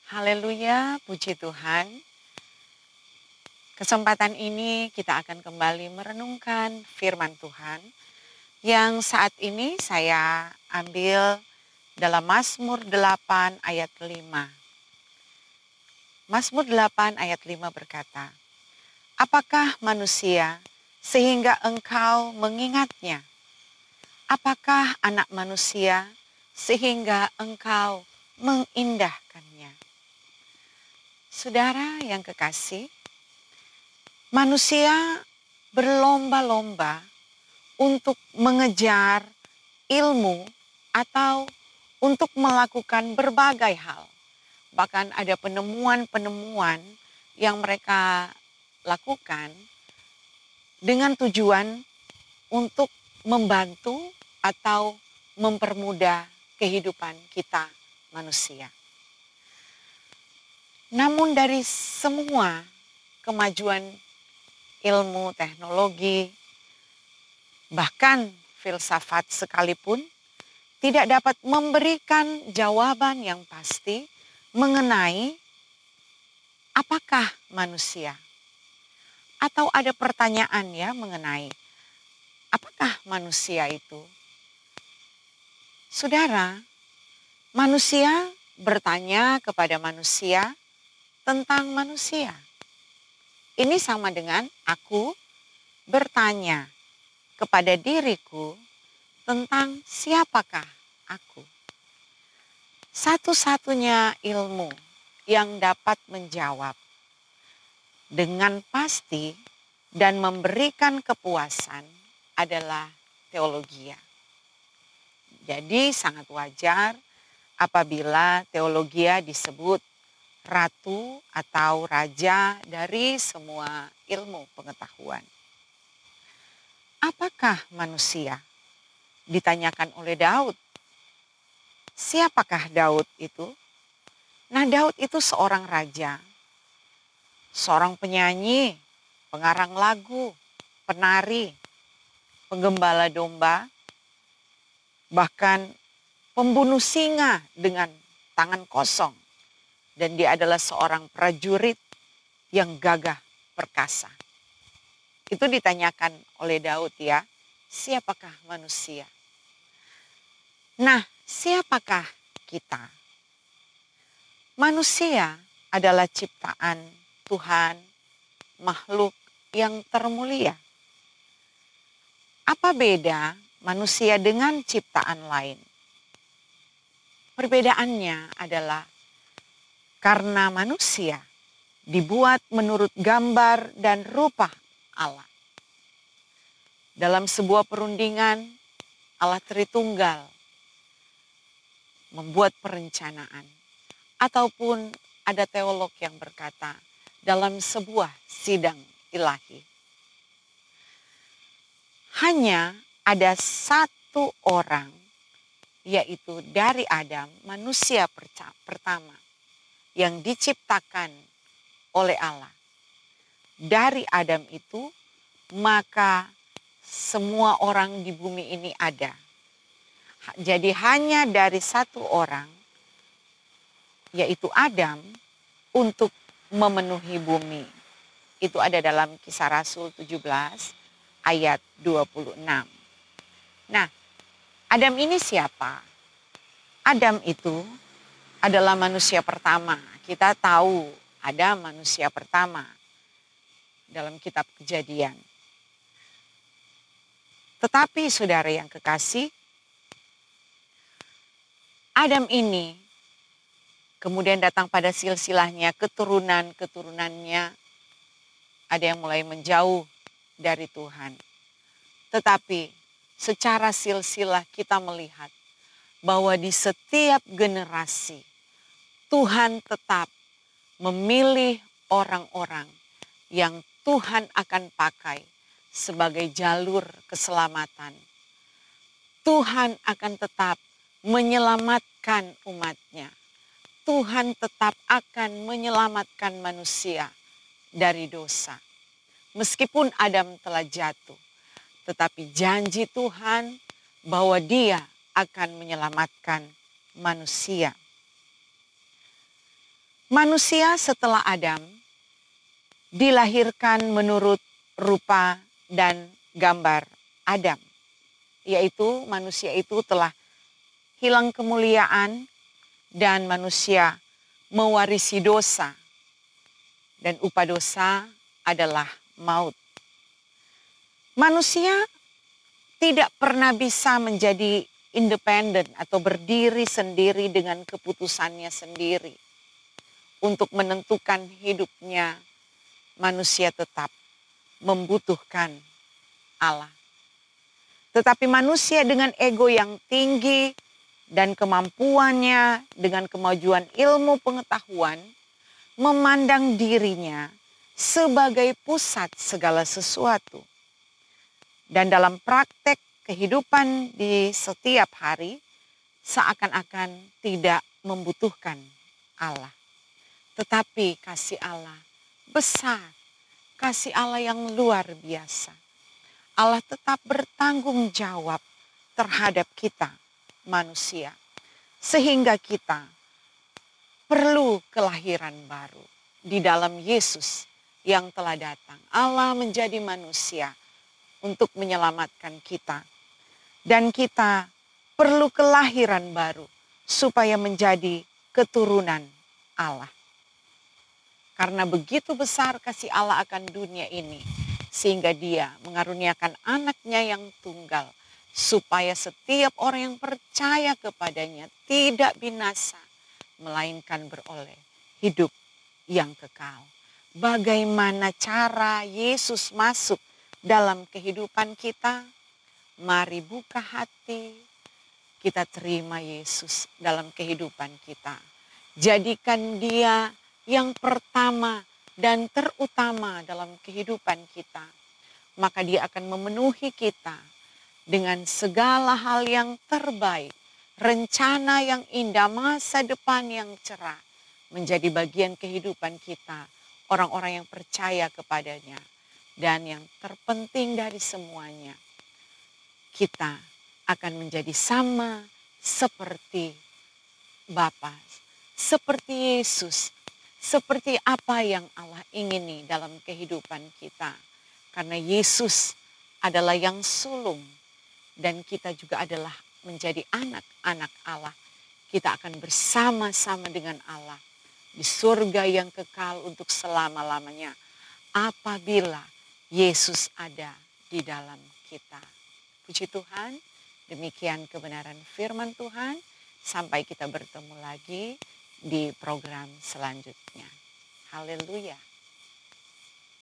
Haleluya, puji Tuhan. Kesempatan ini kita akan kembali merenungkan firman Tuhan yang saat ini saya ambil dalam Mazmur 8 ayat 5. Mazmur 8 ayat 5 berkata, "Apakah manusia sehingga engkau mengingatnya? Apakah anak manusia sehingga engkau mengindahkannya?" Saudara yang kekasih, manusia berlomba-lomba untuk mengejar ilmu atau untuk melakukan berbagai hal. Bahkan ada penemuan-penemuan yang mereka lakukan dengan tujuan untuk membantu atau mempermudah kehidupan kita manusia. Namun dari semua kemajuan ilmu, teknologi, bahkan filsafat sekalipun tidak dapat memberikan jawaban yang pasti mengenai apakah manusia. Atau ada pertanyaan ya mengenai apakah manusia itu. Saudara, manusia bertanya kepada manusia tentang manusia. Ini sama dengan aku bertanya kepada diriku tentang siapakah aku. Satu-satunya ilmu yang dapat menjawab dengan pasti dan memberikan kepuasan adalah teologia. Jadi sangat wajar apabila teologia disebut ratu atau raja dari semua ilmu pengetahuan. Apakah manusia? Ditanyakan oleh Daud. Siapakah Daud itu? Nah, Daud itu seorang raja, seorang penyanyi, pengarang lagu, penari, penggembala domba, bahkan pembunuh singa dengan tangan kosong. Dan dia adalah seorang prajurit yang gagah perkasa. Itu ditanyakan oleh Daud ya, siapakah manusia? Nah, siapakah kita? Manusia adalah ciptaan Tuhan, makhluk yang termulia. Apa beda manusia dengan ciptaan lain? Perbedaannya adalah karena manusia dibuat menurut gambar dan rupa Allah. Dalam sebuah perundingan, Allah Tritunggal membuat perencanaan. Ataupun ada teolog yang berkata dalam sebuah sidang ilahi. Hanya ada satu orang, yaitu dari Adam, manusia pertama yang diciptakan oleh Allah. Dari Adam itu, maka semua orang di bumi ini ada. Jadi hanya dari satu orang, yaitu Adam, untuk memenuhi bumi. Itu ada dalam Kisah Rasul 17 ayat 26. Nah, Adam ini siapa? Adam itu adalah manusia pertama. Kita tahu ada manusia pertama dalam kitab Kejadian. Tetapi saudara yang kekasih, Adam ini kemudian datang pada silsilahnya, keturunan-keturunannya, ada yang mulai menjauh dari Tuhan. Tetapi secara silsilah kita melihat bahwa di setiap generasi Tuhan tetap memilih orang-orang yang Tuhan akan pakai sebagai jalur keselamatan. Tuhan akan tetap menyelamatkan umatnya. Tuhan tetap akan menyelamatkan manusia dari dosa. Meskipun Adam telah jatuh, tetapi janji Tuhan bahwa Dia akan menyelamatkan manusia. Manusia setelah Adam dilahirkan menurut rupa dan gambar Adam, yaitu manusia itu telah hilang kemuliaan dan manusia mewarisi dosa, dan upah dosa adalah maut. Manusia tidak pernah bisa menjadi independen atau berdiri sendiri dengan keputusannya sendiri. Untuk menentukan hidupnya, manusia tetap membutuhkan Allah. Tetapi manusia dengan ego yang tinggi dan kemampuannya dengan kemajuan ilmu pengetahuan memandang dirinya sebagai pusat segala sesuatu. Dan dalam praktek kehidupan di setiap hari seakan-akan tidak membutuhkan Allah. Tetapi kasih Allah besar, kasih Allah yang luar biasa. Allah tetap bertanggung jawab terhadap kita manusia. Sehingga kita perlu kelahiran baru di dalam Yesus yang telah datang. Allah menjadi manusia untuk menyelamatkan kita. Dan kita perlu kelahiran baru supaya menjadi keturunan Allah. Karena begitu besar kasih Allah akan dunia ini, sehingga Dia mengaruniakan anaknya yang tunggal, supaya setiap orang yang percaya kepadanya tidak binasa, melainkan beroleh hidup yang kekal. Bagaimana cara Yesus masuk dalam kehidupan kita? Mari buka hati, kita terima Yesus dalam kehidupan kita. Jadikan Dia yang pertama dan terutama dalam kehidupan kita. Maka Dia akan memenuhi kita dengan segala hal yang terbaik. Rencana yang indah, masa depan yang cerah menjadi bagian kehidupan kita. Orang-orang yang percaya kepadanya. Dan yang terpenting dari semuanya, kita akan menjadi sama seperti Bapa, seperti Yesus, seperti apa yang Allah ingini dalam kehidupan kita. Karena Yesus adalah yang sulung dan kita juga adalah menjadi anak-anak Allah. Kita akan bersama-sama dengan Allah di surga yang kekal untuk selama-lamanya apabila Yesus ada di dalam kita. Puji Tuhan, demikian kebenaran firman Tuhan. Sampai kita bertemu lagi di program selanjutnya. Haleluya.